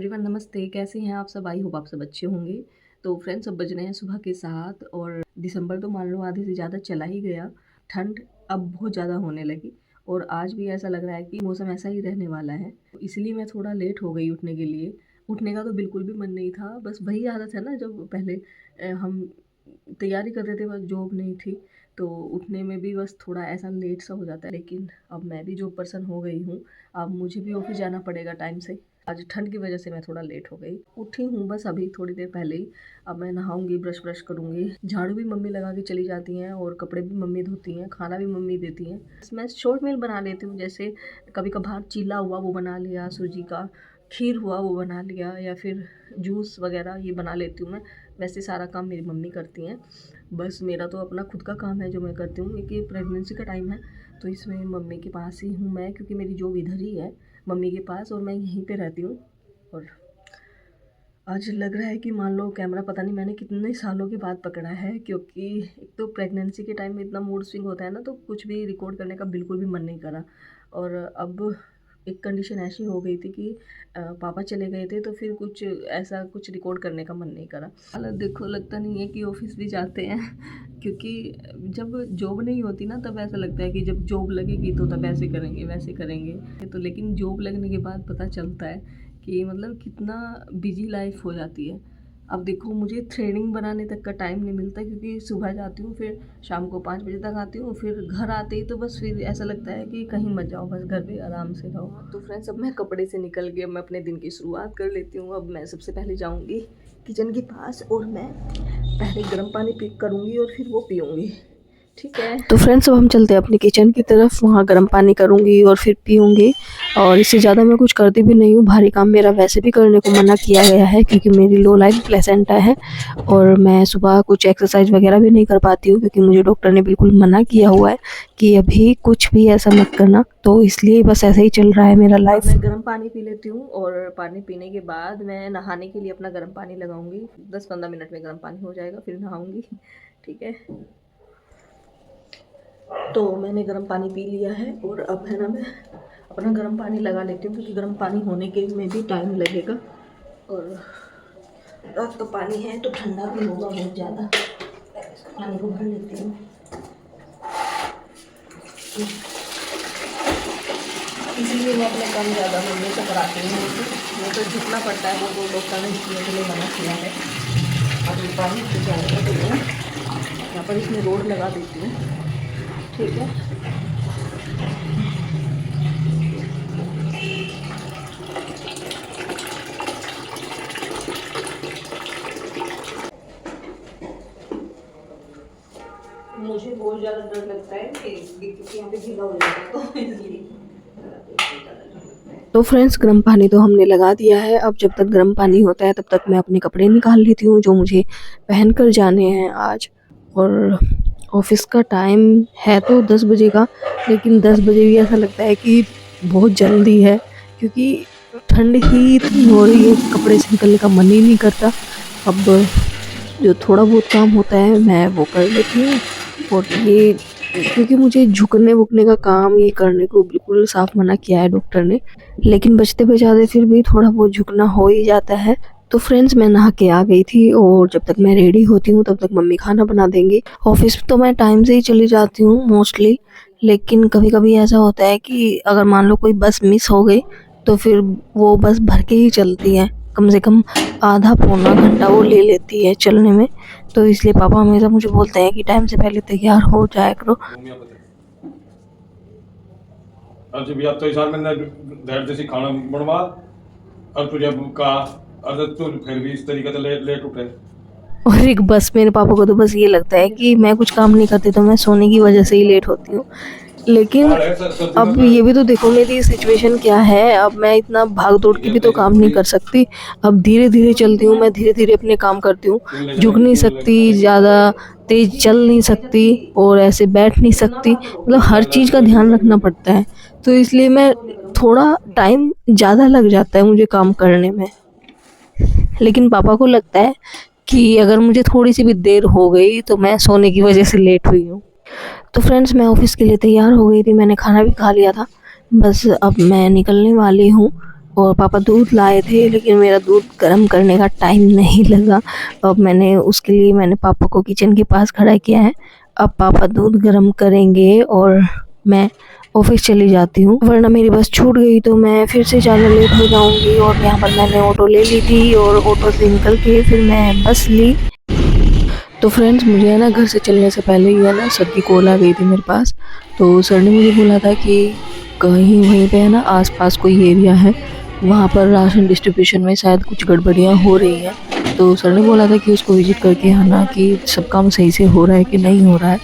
Everyone, नमस्ते। कैसे हैं आप सब? आई होप आप सब अच्छे होंगे। तो फ्रेंड्स, अब बज रहे हैं सुबह के 7 और दिसंबर तो मान लो आधे से ज़्यादा चला ही गया। ठंड अब बहुत ज़्यादा होने लगी और आज भी ऐसा लग रहा है कि मौसम ऐसा ही रहने वाला है। तो इसलिए मैं थोड़ा लेट हो गई उठने के लिए। उठने का तो बिल्कुल भी मन नहीं था, बस वही आदत है ना, जब पहले हम तैयारी करते थे, बस जॉब नहीं थी तो उठने में भी बस थोड़ा ऐसा लेट सा हो जाता है। लेकिन अब मैं भी जॉब पर्सन हो गई हूँ, अब मुझे भी ऑफिस जाना पड़ेगा टाइम से। आज ठंड की वजह से मैं थोड़ा लेट हो गई। उठी हूँ बस अभी थोड़ी देर पहले ही। अब मैं नहाऊंगी, ब्रश करूँगी। झाड़ू भी मम्मी लगा के चली जाती हैं और कपड़े भी मम्मी धोती हैं, खाना भी मम्मी देती हैं। मैं शॉर्ट मील बना लेती हूँ, जैसे कभी कभार चीला हुआ वो बना लिया, सूजी का खीर हुआ वो बना लिया, या फिर जूस वगैरह ये बना लेती हूँ मैं। वैसे सारा काम मेरी मम्मी करती हैं, बस मेरा तो अपना खुद का काम है जो मैं करती हूँ। क्योंकि प्रेगनेंसी का टाइम है तो इसमें मम्मी के पास ही हूँ मैं, क्योंकि मेरी जॉब इधर ही है मम्मी के पास और मैं यहीं पे रहती हूँ। और आज लग रहा है कि मान लो कैमरा पता नहीं मैंने कितने सालों के बाद पकड़ा है, क्योंकि एक तो प्रेगनेंसी के टाइम में इतना मूड स्विंग होता है ना, तो कुछ भी रिकॉर्ड करने का बिल्कुल भी मन नहीं करा। और अब एक कंडीशन ऐसी हो गई थी कि पापा चले गए थे, तो फिर कुछ ऐसा कुछ रिकॉर्ड करने का मन नहीं करा। हालत देखो, लगता नहीं है कि ऑफिस भी जाते हैं क्योंकि जब जॉब नहीं होती ना तब ऐसा लगता है कि जब जॉब लगेगी तो तब ऐसे करेंगे वैसे करेंगे। तो लेकिन जॉब लगने के बाद पता चलता है कि मतलब कितना बिजी लाइफ हो जाती है। अब देखो, मुझे थ्रेडिंग बनाने तक का टाइम नहीं मिलता, क्योंकि सुबह जाती हूँ फिर शाम को 5 बजे तक आती हूँ। फिर घर आते ही तो बस फिर ऐसा लगता है कि कहीं मत जाओ, बस घर पे आराम से रहो। तो फ्रेंड्स, अब मैं कपड़े से निकल के अब मैं अपने दिन की शुरुआत कर लेती हूँ। अब मैं सबसे पहले जाऊँगी किचन के पास और मैं पहले गर्म पानी पिक करूँगी और फिर वो पीऊँगी, ठीक है। तो फ्रेंड्स, अब हम चलते हैं अपनी किचन की तरफ। वहाँ गर्म पानी करूँगी और फिर पीऊँगी, और इससे ज़्यादा मैं कुछ करती भी नहीं हूँ। भारी काम मेरा वैसे भी करने को मना किया गया है, क्योंकि मेरी लो लाइफ प्लेसेंटा है और मैं सुबह कुछ एक्सरसाइज वगैरह भी नहीं कर पाती हूँ, क्योंकि मुझे डॉक्टर ने बिल्कुल मना किया हुआ है कि अभी कुछ भी ऐसा मत करना। तो इसलिए बस ऐसे ही चल रहा है मेरा लाइफ। मैं गर्म पानी पी लेती हूँ और पानी पीने के बाद मैं नहाने के लिए अपना गर्म पानी लगाऊंगी। 10-15 मिनट में गर्म पानी हो जाएगा, फिर नहाऊंगी, ठीक है। तो मैंने गर्म पानी पी लिया है और अब है ना, मैं अपना गर्म पानी लगा लेती हूँ, क्योंकि गर्म पानी होने के में भी टाइम लगेगा और रात का पानी है तो ठंडा भी होगा बहुत ज़्यादा। पानी को भर लेती हूँ। इसीलिए मैं अपने काम ज़्यादा मम्मी से कराती हूँ, वो तो झुकना पड़ता है, वो तो डॉक्टर ने झुकने के लिए मना किया है। अब ये पानी से जाएगा तो मैं यहाँ पर इसमें रोड लगा देती हूँ, ठीक है। मुझे बहुत ज़्यादा डर लगता है कि यहाँ पे गीला हो जाएगा, तो इसलिए। तो फ्रेंड्स, गर्म पानी तो हमने लगा दिया है। अब जब तक गर्म पानी होता है तब तक मैं अपने कपड़े निकाल लेती हूँ जो मुझे पहन कर जाने हैं आज। और ऑफिस का टाइम है तो 10 बजे का, लेकिन 10 बजे भी ऐसा लगता है कि बहुत जल्दी है, क्योंकि ठंड ही इतनी हो रही है, कपड़े से निकलने का मन ही नहीं करता। अब जो थोड़ा बहुत काम होता है मैं वो कर लेती हूँ। और ये क्योंकि मुझे झुकने वुकने का काम ये करने को बिल्कुल साफ मना किया है डॉक्टर ने, लेकिन बचते बचाते फिर भी थोड़ा बहुत झुकना हो ही जाता है। तो फ्रेंड्स, मैं नहा के आ गई थी और जब तक मैं रेडी होती हूँ तब तक मम्मी खाना बना देंगी। ऑफिस तो मैं टाइम से ही चली जाती हूँ मोस्टली, लेकिन कभी कभी ऐसा होता है कि अगर मान लो कोई बस मिस हो गई तो फिर वो बस भर के ही चलती है, कम से कम आधा पौना घंटा वो ले लेती है चलने में। तो इसलिए पापा हमेशा मुझे बोलते हैं कि टाइम से पहले तैयार हो जाया करो। अब जब अब तो इस साल मैंने धैर्य जैसी खाना बनवा, अब तुझे कहा अगर तू फिर भी इस तरीके से लेट उठे। और एक बस, मेरे पापा को तो बस ये लगता है कि मैं कुछ काम नहीं करती तो मैं सोने की वजह से ही लेट होती हूँ। लेकिन अब ये भी तो देखो मेरी सिचुएशन क्या है। अब मैं इतना भाग दौड़ के भी तो काम नहीं कर सकती। अब धीरे धीरे चलती हूँ मैं, धीरे धीरे अपने काम करती हूँ, झुक नहीं सकती, ज़्यादा तेज चल नहीं सकती और ऐसे बैठ नहीं सकती। मतलब हर चीज़ का ध्यान रखना पड़ता है, तो इसलिए मैं थोड़ा टाइम ज़्यादा लग जाता है मुझे काम करने में। लेकिन पापा को लगता है कि अगर मुझे थोड़ी सी भी देर हो गई तो मैं सोने की वजह से लेट हुई हूँ। तो फ्रेंड्स, मैं ऑफिस के लिए तैयार हो गई थी, मैंने खाना भी खा लिया था, बस अब मैं निकलने वाली हूँ। और पापा दूध लाए थे, लेकिन मेरा दूध गर्म करने का टाइम नहीं लगा। अब मैंने पापा को किचन के पास खड़ा किया है। अब पापा दूध गर्म करेंगे और मैं ऑफिस चली जाती हूँ, वरना मेरी बस छूट गई तो मैं फिर से ज़्यादा लेट हो जाऊँगी। और यहाँ पर मैंने ऑटो ले ली थी और ऑटो से निकल के फिर मैं बस ली। तो फ्रेंड्स, मुझे है ना घर से चलने से पहले ही है ना सर की कॉल आ गई थी मेरे पास। तो सर ने मुझे बोला था कि कहीं वहीं पे है ना आसपास कोई एरिया है, वहाँ पर राशन डिस्ट्रीब्यूशन में शायद कुछ गड़बड़ियाँ हो रही हैं। तो सर ने बोला था कि उसको विजिट करके आना कि सब काम सही से हो रहा है कि नहीं हो रहा है।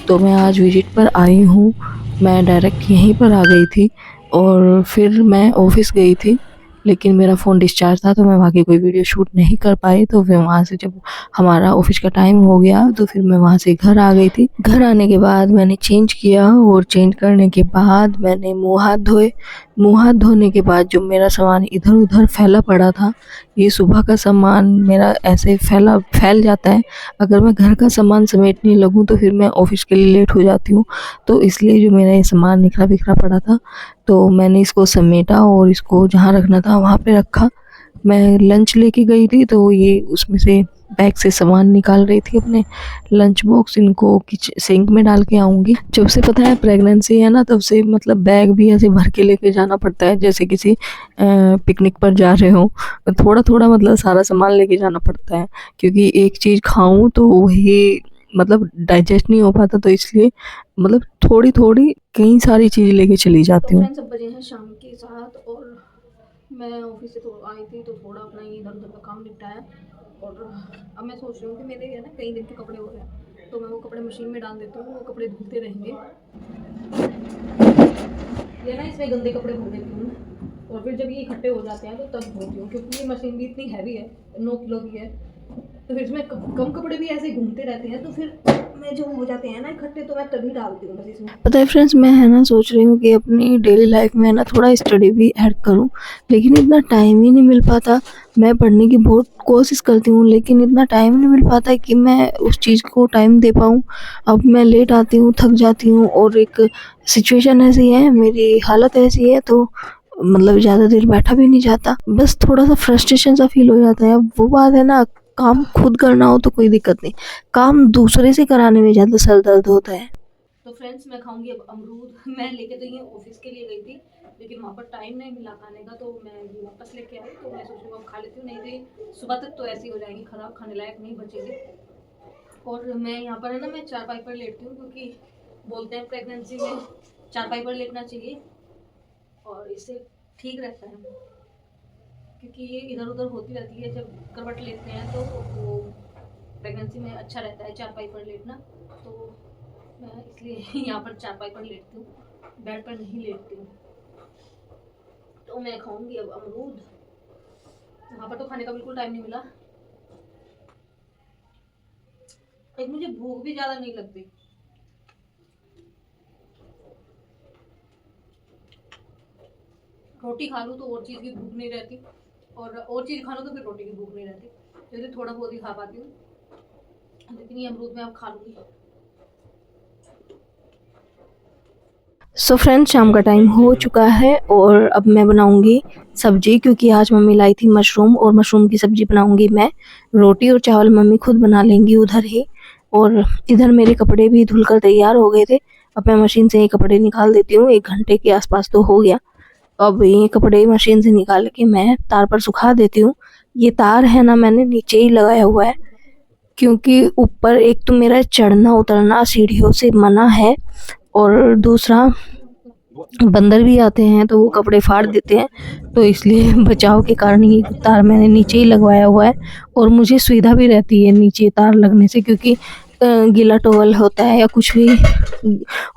तो मैं आज विजिट पर आई हूँ। मैं डायरेक्ट यहीं पर आ गई थी और फिर मैं ऑफिस गई थी, लेकिन मेरा फ़ोन डिस्चार्ज था तो मैं वहाँ की कोई वीडियो शूट नहीं कर पाई। तो फिर वहाँ से जब हमारा ऑफिस का टाइम हो गया तो फिर मैं वहाँ से घर आ गई थी। घर आने के बाद मैंने चेंज किया और चेंज करने के बाद मैंने मुँह हाथ धोए। मुँह हाथ धोने के बाद जो मेरा सामान इधर उधर फैला पड़ा था, ये सुबह का सामान मेरा ऐसे फैल जाता है। अगर मैं घर का सामान समेटने लगूँ तो फिर मैं ऑफिस के लिए लेट हो जाती हूँ। तो इसलिए जो मेरा ये सामान निखरा बिखरा पड़ा था, तो मैंने इसको समेटा और इसको जहाँ रखना था वहाँ पे रखा। मैं लंच लेके गई थी तो ये उसमें से बैग से सामान निकाल रही थी अपने लंच बॉक्स, इनको सिंक में डाल के आऊँगी। जब से पता है प्रेगनेंसी है ना, तब से मतलब बैग भी ऐसे भर के लेके जाना पड़ता है, जैसे किसी पिकनिक पर जा रहे हो। थोड़ा थोड़ा मतलब सारा सामान लेके जाना पड़ता है, क्योंकि एक चीज़ खाऊं तो वही मतलब डाइजेस्ट नहीं हो पाता, तो इसलिए मतलब थोड़ी थोड़ी कई सारी चीज़ लेके चली जाती हूँ। सब बजे हैं शाम के 7 और मैं ऑफिस से आई थी तो थोड़ा अपना इधर उधर का काम निपटाया। और अब मैं सोच रही हूँ कि मेरे है ना कई दिन के कपड़े हो गए, तो मैं वो कपड़े मशीन में डाल देती हूँ, वो कपड़े धुलते रहेंगे। ये ना इसमें गंदे कपड़े धो देती हूँ और फिर जब ये इकट्ठे हो जाते हैं तो तब धोती हूँ, क्योंकि ये मशीन भी इतनी हैवी है, 9 किलो की है। तो फिर इसमें कम कपड़े भी ऐसे घूमते रहते हैं, तो फिर मैं जो हो जाते हैं ना इकट्ठे, तो मैं तभी डालती हूँ बस इसमें। पता है फ्रेंड्स, मैं है ना सोच रही हूँ कि अपनी डेली लाइफ में है ना थोड़ा स्टडी भी ऐड करूँ, लेकिन इतना टाइम ही नहीं मिल पाता। मैं पढ़ने की बहुत कोशिश करती हूँ, लेकिन इतना टाइम नहीं मिल पाता कि मैं उस चीज़ को टाइम दे पाऊँ। अब मैं लेट आती हूँ, थक जाती हूँ, और एक सिचुएशन ऐसी है, मेरी हालत ऐसी है, तो मतलब ज़्यादा देर बैठा भी नहीं जाता। बस थोड़ा सा फ्रस्ट्रेशन सा फील हो जाता है। अब वो बात है ना, काम खुद करना हो तो कोई दिक्कत नहीं, काम दूसरे से कराने में ज़्यादा सर दर्द होता है। तो फ्रेंड्स, मैं खाऊंगी अब अमरूद। मैं लेके तो ये ऑफिस के लिए गई थी, लेकिन वहाँ पर टाइम नहीं मिला खाने का, तो मैं ये वापस लेके आई। तो मैं सोचूंगा अब खा लेती हूँ, नहीं तो सुबह तक तो ऐसी हो जाएगी ख़राब, खाने लायक नहीं बचेगी। और मैं यहाँ पर है ना, मैं चारपाई पर लेटती हूँ, क्योंकि बोलते हैं प्रेगनेंसी में चारपाई पर लेटना चाहिए और इससे ठीक रहता है, क्योंकि ये इधर उधर होती रहती है। जब करवट लेते हैं तो वो प्रेगनेंसी में अच्छा रहता है चारपाई पर लेटना। तो मैं इसलिए यहाँ पर चारपाई पर लेटती हूँ, बेड पर नहीं लेटती हूँ। तो मैं खाऊंगी अब अमरूद। वहाँ पर तो खाने का बिल्कुल टाइम नहीं मिला। एक मुझे भूख भी ज़्यादा नहीं लगती। रोटी खा लूँ तो और चीज़ की भूख नहीं रहती, और चीज़ खा लूँ तो फिर रोटी की भूख नहीं रहती। जैसे थोड़ा बहुत ही खा पाती हूँ, लेकिन ये अमरूद मैं अब खा लूँगी। सो फ्रेंड्स, शाम का टाइम हो चुका है और अब मैं बनाऊंगी सब्जी, क्योंकि आज मम्मी लाई थी मशरूम, और मशरूम की सब्जी बनाऊंगी मैं। रोटी और चावल मम्मी खुद बना लेंगी उधर ही। और इधर मेरे कपड़े भी धुलकर तैयार हो गए थे। अब मैं मशीन से ये कपड़े निकाल देती हूँ, 1 घंटे के आसपास तो हो गया। अब ये कपड़े मशीन से निकाल के मैं तार पर सुखा देती हूँ। ये तार है ना, मैंने नीचे ही लगाया हुआ है, क्योंकि ऊपर एक तो मेरा चढ़ना उतरना सीढ़ियों से मना है, और दूसरा बंदर भी आते हैं तो वो कपड़े फाड़ देते हैं। तो इसलिए बचाव के कारण ये तार मैंने नीचे ही लगवाया हुआ है, और मुझे सुविधा भी रहती है नीचे तार लगने से, क्योंकि गीला टॉवल होता है या कुछ भी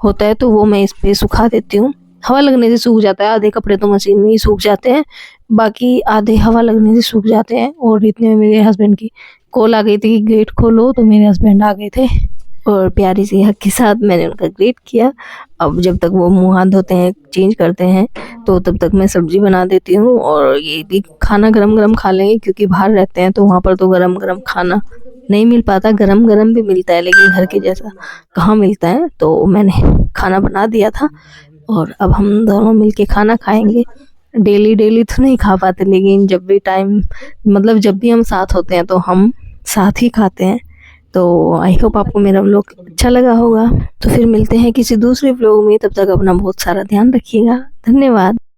होता है तो वो मैं इस पे सुखा देती हूँ। हवा लगने से सूख जाता है, आधे कपड़े तो मशीन में ही सूख जाते हैं, बाकी आधे हवा लगने से सूख जाते हैं। और इतने में मेरे हस्बैंड की कॉल आ गई थी कि गेट खोलो, तो मेरे हस्बैंड आ गए थे और प्यारी सी हक के साथ मैंने उनका ग्रेट किया। अब जब तक वो मुँह हाथ धोते हैं, चेंज करते हैं, तो तब तक मैं सब्जी बना देती हूँ, और ये भी खाना गरम गरम खा लेंगे, क्योंकि बाहर रहते हैं तो वहाँ पर तो गरम गरम खाना नहीं मिल पाता। गरम गरम भी मिलता है, लेकिन घर के जैसा कहाँ मिलता है। तो मैंने खाना बना दिया था और अब हम दोनों मिलके खाना खाएंगे। डेली डेली तो नहीं खा पाते, लेकिन जब भी टाइम मतलब जब भी हम साथ होते हैं तो हम साथ ही खाते हैं। तो आई होप आपको मेरा व्लॉग अच्छा लगा होगा। तो फिर मिलते हैं किसी दूसरे व्लॉग में, तब तक अपना बहुत सारा ध्यान रखिएगा। धन्यवाद।